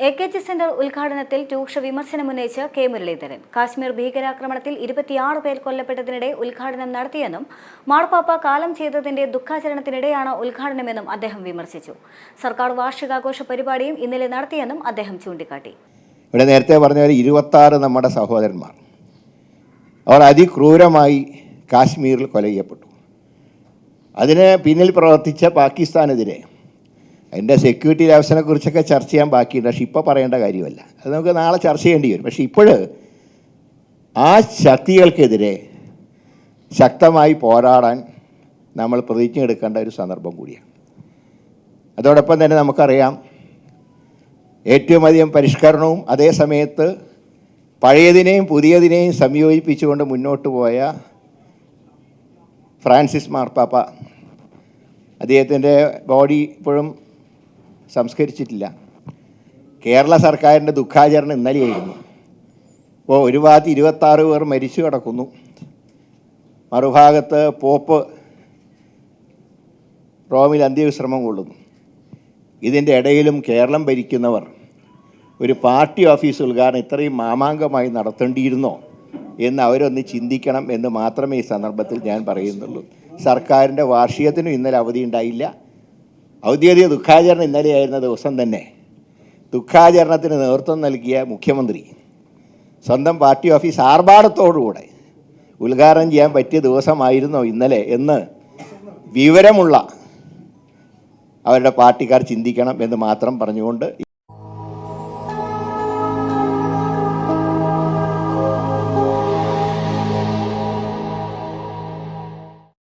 AKG centre ഉദ്ഘാടനത്തിൽ രൂക്ഷ വിമർശനമുന്നയിച്ച് K Muraleedharan. Kashmir ഭീകരാക്രമണത്തിൽ 26 പേർ കൊല്ലപ്പെട്ടതിനിടെ ഉദ്ഘാടനം നടത്തിയെന്നും മാർപ്പാപ്പ കാലം ചെയ്തതിന്റെ ദുഃഖാചരണത്തിനിടെയാണ് ഉദ്ഘാടനമെന്നും അദ്ദേഹം വിമർശിച്ചു. സർക്കാർ വാർഷികാഘോഷ പരിപാടിയും ഇന്നലെ നടത്തിയെന്നും അദ്ദേഹം ചൂണ്ടിക്കാട്ടി. ഇവിടെ നേരത്തെ പറഞ്ഞ 26 നമ്മുടെ സഹോദരന്മാർ അവർ അതിക്രൂരമായി കാശ്മീരിൽ കൊല ചെയ്യപ്പെട്ടു. അതിന് പിന്നിൽ പ്രവർത്തിച്ച പാകിസ്ഥാനെതിരെ അതിൻ്റെ സെക്യൂരിറ്റി ലാബ്സിനെ കുറിച്ചൊക്കെ ചർച്ച ചെയ്യാൻ ബാക്കിയുണ്ട്. പക്ഷെ ഇപ്പോൾ പറയേണ്ട കാര്യമല്ല, അത് നമുക്ക് നാളെ ചർച്ച ചെയ്യേണ്ടി വരും. പക്ഷേ ഇപ്പോൾ ആ ശക്തികൾക്കെതിരെ ശക്തമായി പോരാടാൻ നമ്മൾ പ്രതിജ്ഞ എടുക്കേണ്ട ഒരു സന്ദർഭം കൂടിയാണ്. അതോടൊപ്പം തന്നെ നമുക്കറിയാം, ഏറ്റവും അധികം പരിഷ്കരണവും അതേ സമയത്ത് പഴയതിനെയും പുതിയതിനെയും സംയോജിപ്പിച്ചുകൊണ്ട് മുന്നോട്ട് പോയ ഫ്രാൻസിസ് മാർപ്പാപ്പ, അദ്ദേഹത്തിൻ്റെ ബോഡി ഇപ്പോഴും സംസ്കരിച്ചിട്ടില്ല. കേരള സർക്കാരിൻ്റെ ദുഃഖാചരണം ഇന്നലെയായിരുന്നു. ഇപ്പോൾ ഒരു ഭാഗത്ത് 26 പേർ മരിച്ചു കിടക്കുന്നു, മറുഭാഗത്ത് പോപ്പ് റോമിൽ അന്ത്യവിശ്രമം കൊള്ളുന്നു. ഇതിൻ്റെ ഇടയിലും കേരളം ഭരിക്കുന്നവർ ഒരു പാർട്ടി ഓഫീസ് ഉദ്ഘാടനം ഇത്രയും മാമാങ്കമായി നടത്തേണ്ടിയിരുന്നോ എന്ന് അവരൊന്ന് ചിന്തിക്കണം എന്ന് മാത്രമേ ഈ സന്ദർഭത്തിൽ ഞാൻ പറയുന്നുള്ളൂ. സർക്കാരിൻ്റെ വാർഷികത്തിനും ഇന്നലെ അവധി ഉണ്ടായില്ല. ഔദ്യോഗിക ദുഃഖാചരണം ഇന്നലെയായിരുന്ന ദിവസം തന്നെ ദുഃഖാചരണത്തിന് നേതൃത്വം നൽകിയ മുഖ്യമന്ത്രി സ്വന്തം പാർട്ടി ഓഫീസ് ആർഭാടത്തോടുകൂടെ ഉദ്ഘാടനം ചെയ്യാൻ പറ്റിയ ദിവസമായിരുന്നോ ഇന്നലെ എന്ന് വിവരമുള്ള അവരുടെ പാർട്ടിക്കാർ ചിന്തിക്കണം എന്ന് മാത്രം പറഞ്ഞുകൊണ്ട്